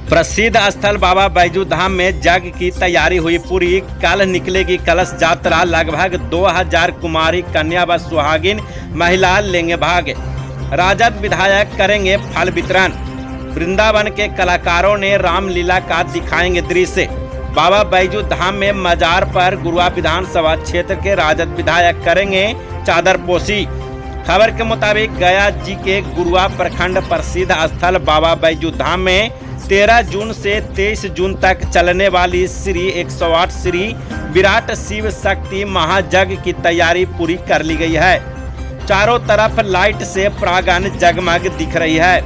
प्रसिद्ध स्थल बाबा बैजू धाम में यज्ञ की तैयारी हुई पूरी। कल निकलेगी कलश यात्रा। लगभग 2000 कुमारी कन्या व सुहागिन महिला लेंगे भाग। राजद विधायक करेंगे फल वितरण। वृंदावन के कलाकारों ने रामलीला का दिखाएंगे दृश्य। बाबा बैजू धाम में मजार पर गुरुआ विधानसभा क्षेत्र के राजद विधायक करेंगे चादरपोशी। खबर के मुताबिक गया जी के गुरुआ प्रखंड प्रसिद्ध स्थल बाबा बैजू धाम में 13 जून से 23 जून तक चलने वाली श्री 108 श्री विराट शिव शक्ति महायज्ञ की तैयारी पूरी कर ली गई है। चारों तरफ लाइट से प्रांगण जगमग दिख रही है।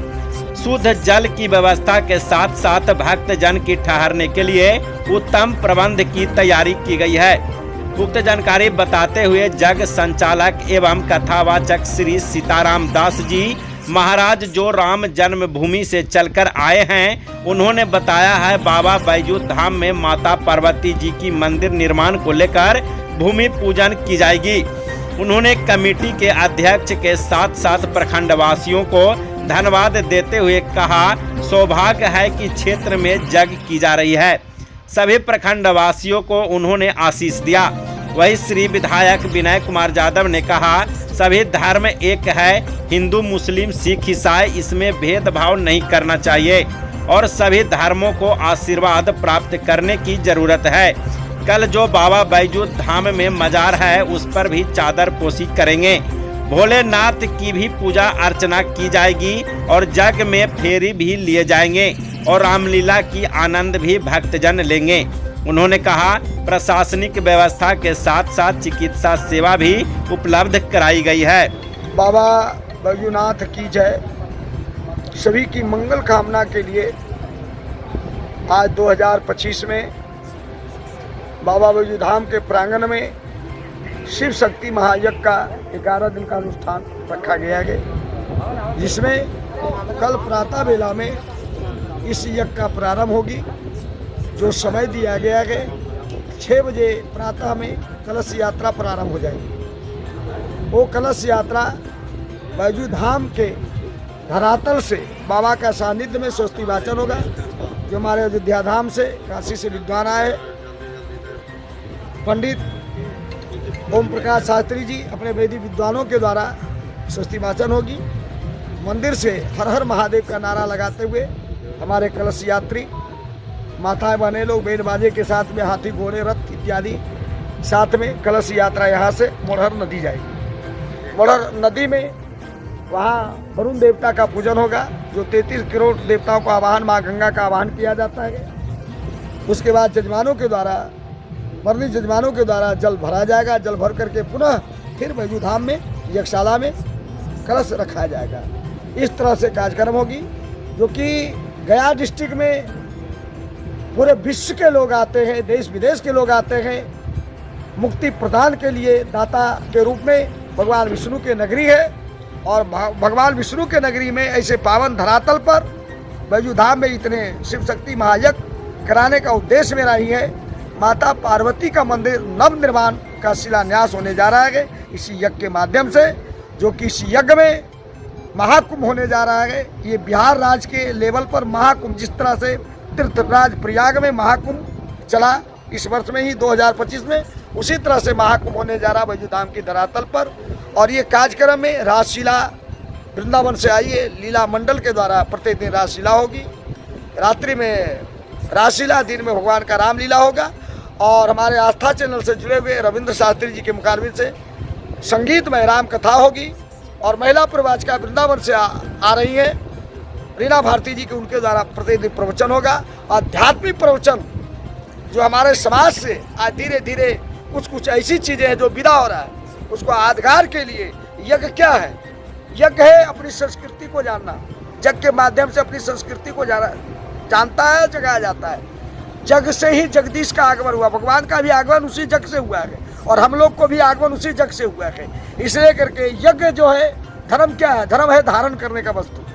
शुद्ध जल की व्यवस्था के साथ साथ भक्तजन की ठहरने के लिए उत्तम प्रबंध की तैयारी की गई है। उक्त जानकारी बताते हुए जग संचालक एवं कथावाचक श्री सीताराम दास जी महाराज जो राम जन्मभूमि से चलकर आए हैं, उन्होंने बताया है बाबा बैजू धाम में माता पार्वती जी की मंदिर निर्माण को लेकर भूमि पूजन की जाएगी। उन्होंने कमेटी के अध्यक्ष के साथ साथ प्रखंडवासियों को धन्यवाद देते हुए कहा, सौभाग्य है कि क्षेत्र में यज्ञ की जा रही है। सभी प्रखंडवासियों को उन्होंने आशीष दिया। वही श्री विधायक विनय कुमार यादव ने कहा, सभी धर्म एक है, हिंदू मुस्लिम सिख ईसाई, इसमें भेदभाव नहीं करना चाहिए और सभी धर्मों को आशीर्वाद प्राप्त करने की जरूरत है। कल जो बाबा बैजू धाम में मजार है उस पर भी चादर पोशी करेंगे। भोलेनाथ की भी पूजा अर्चना की जाएगी और यज्ञ में फेरी भी लिए जाएंगे और रामलीला की आनंद भी भक्तजन लेंगे। उन्होंने कहा, प्रशासनिक व्यवस्था के साथ साथ चिकित्सा सेवा भी उपलब्ध कराई गई है। बाबा बैजूनाथ की जय। सभी की मंगल कामना के लिए आज 2025 में बाबा बैजू धाम के प्रांगण में शिव शक्ति महायज्ञ का 11 दिन का अनुष्ठान रखा गया है, जिसमें कल प्रातः बेला में इस यज्ञ का प्रारंभ होगी। जो समय दिया गया है 6 बजे प्रातः में कलश यात्रा प्रारंभ हो जाएगी। वो कलश यात्रा बैजू धाम के धरातल से बाबा का सानिध्य में स्वस्ति वाचन होगा। जो हमारे अयोध्या धाम से काशी से विद्वान आए पंडित ओम प्रकाश शास्त्री जी अपने वेदी विद्वानों के द्वारा स्वस्ति वाचन होगी। मंदिर से हर हर महादेव का नारा लगाते हुए हमारे कलश यात्री माताएं बहनें लोग बेन बाजे के साथ में हाथी घोड़े रथ इत्यादि साथ में कलश यात्रा यहाँ से मोरहर नदी जाएगी। मोरहर नदी में वहाँ वरुण देवता का पूजन होगा। जो 33 करोड़ देवताओं का आवाहन माँ गंगा का आवाहन किया जाता है। उसके बाद जजमानों के द्वारा वर्णी जजमानों के द्वारा जल भरा जाएगा। जल भर करके पुनः फिर बैजू धाम में यज्ञशाला में कलश रखा जाएगा। इस तरह से कार्यक्रम होगी, जो कि गया डिस्ट्रिक्ट में पूरे विश्व के लोग आते हैं, देश विदेश के लोग आते हैं। मुक्ति प्रदान के लिए दाता के रूप में भगवान विष्णु की नगरी है और भगवान विष्णु के नगरी में ऐसे पावन धरातल पर बैजू धाम में इतने शिव शक्ति महायज्ञ कराने का उद्देश्य मेरा ही है। माता पार्वती का मंदिर नव निर्माण का शिलान्यास होने जा रहा है इसी यज्ञ के माध्यम से, जो कि इस यज्ञ में महाकुंभ होने जा रहा है। ये बिहार राज्य के लेवल पर महाकुंभ, जिस तरह से तीर्थराज प्रयाग में महाकुंभ चला इस वर्ष में ही 2025 में, उसी तरह से महाकुंभ होने जा रहा बैजू धाम की धरातल पर। और ये कार्यक्रम में रासलीला वृंदावन से आई है, लीला मंडल के द्वारा प्रतिदिन रासलीला होगी। रात्रि में रासलीला, दिन में भगवान का रामलीला होगा। और हमारे आस्था चैनल से जुड़े हुए रविंद्र शास्त्री जी के मुखारबिन से संगीतमय राम कथा होगी। और महिला प्रवाचिका वृंदावन से आ रही हैं रीना भारती जी के, उनके द्वारा प्रतिदिन प्रवचन होगा। आध्यात्मिक प्रवचन जो हमारे समाज से आज धीरे धीरे कुछ ऐसी चीज़ें हैं जो विदा हो रहा है, उसको आधार के लिए यज्ञ क्या है? यज्ञ है अपनी संस्कृति को जानना। यज्ञ के माध्यम से अपनी संस्कृति को जानता है, जगाया जाता है। जग से ही जगदीश का आगमन हुआ, भगवान का भी आगमन उसी जग से हुआ है और हम लोग को भी आगमन उसी जग से हुआ है। इसलिए करके यज्ञ जो है, धर्म क्या है? धर्म है धारण करने का वस्तु।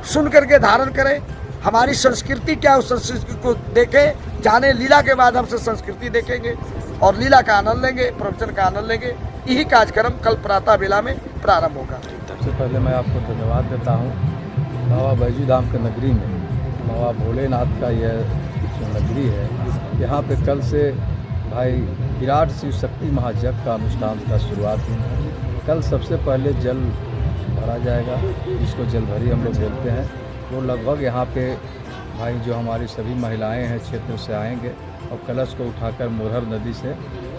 सुन करके धारण करें। हमारी संस्कृति क्या है, उस संस्कृति को देखें, जाने। लीला के बाद हमसे संस्कृति देखेंगे और लीला का आनंद लेंगे, प्रवचन का आनंद लेंगे। यही कार्यक्रम कल प्रातः बेला में प्रारंभ होगा। सबसे पहले मैं आपको धन्यवाद देता हूँ। बाबा बैजू धाम के नगरी में बाबा भोलेनाथ का यह जो नगरी है, यहाँ पे कल से भाई विराट शिव शक्ति महायज्ञ का अनुष्ठान का शुरुआत हुई है। कल सबसे पहले जल भरा जाएगा, जिसको जलभरी हम लोग बोलते हैं। वो लगभग यहाँ पे भाई जो हमारी सभी महिलाएं हैं क्षेत्र से आएंगे और कलश को उठाकर मोरहर नदी से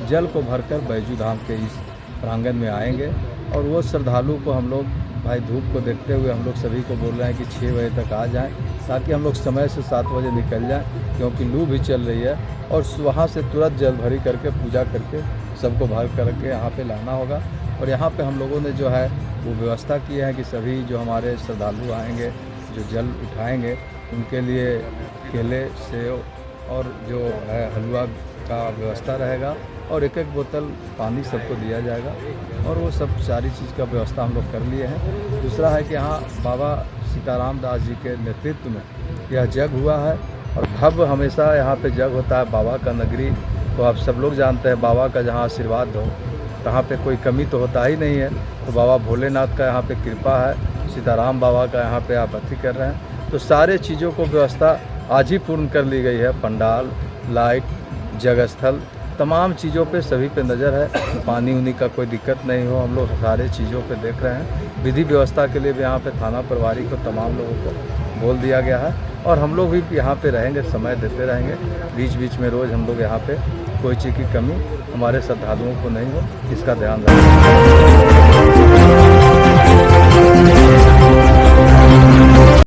जल को भरकर बैजू धाम के इस प्रांगण में आएंगे। और वो श्रद्धालु को हम लोग भाई धूप को देखते हुए हम लोग सभी को बोल रहे हैं कि 6 बजे तक आ जाएं, ताकि हम लोग समय से 7 बजे निकल जाएं, क्योंकि लू भी चल रही है। और वहाँ से तुरंत जल भरी करके पूजा करके सबको भर करके यहाँ पे लाना होगा। और यहाँ पे हम लोगों ने जो है वो व्यवस्था की है कि सभी जो हमारे श्रद्धालु आएंगे जो जल उठाएंगे उनके लिए केले, सेव और जो है हलवा का व्यवस्था रहेगा और एक बोतल पानी सबको दिया जाएगा। और वो सब सारी चीज़ का व्यवस्था हम लोग कर लिए हैं। दूसरा है कि यहाँ बाबा सीताराम दास जी के नेतृत्व में यह जग हुआ है और भव्य हमेशा यहाँ पे जग होता है। बाबा का नगरी तो आप सब लोग जानते हैं, बाबा का जहाँ आशीर्वाद हो वहाँ पे कोई कमी तो होता ही नहीं है। तो बाबा भोलेनाथ का यहाँ पे कृपा है, सीताराम बाबा का यहाँ पे आप अति कर रहे हैं। तो सारे चीज़ों को व्यवस्था आज ही पूर्ण कर ली गई है। पंडाल, लाइट, जगह स्थल, तमाम चीज़ों पे सभी पे नज़र है। पानी उनी का कोई दिक्कत नहीं हो, हम लोग सारे चीज़ों पे देख रहे हैं। विधि व्यवस्था के लिए भी यहाँ पे थाना प्रभारी को तमाम लोगों को बोल दिया गया है और हम लोग भी यहाँ पे रहेंगे, समय देते रहेंगे। बीच बीच में रोज़ हम लोग यहाँ पे कोई चीज़ की कमी हमारे श्रद्धालुओं को नहीं हो, इसका ध्यान रखें।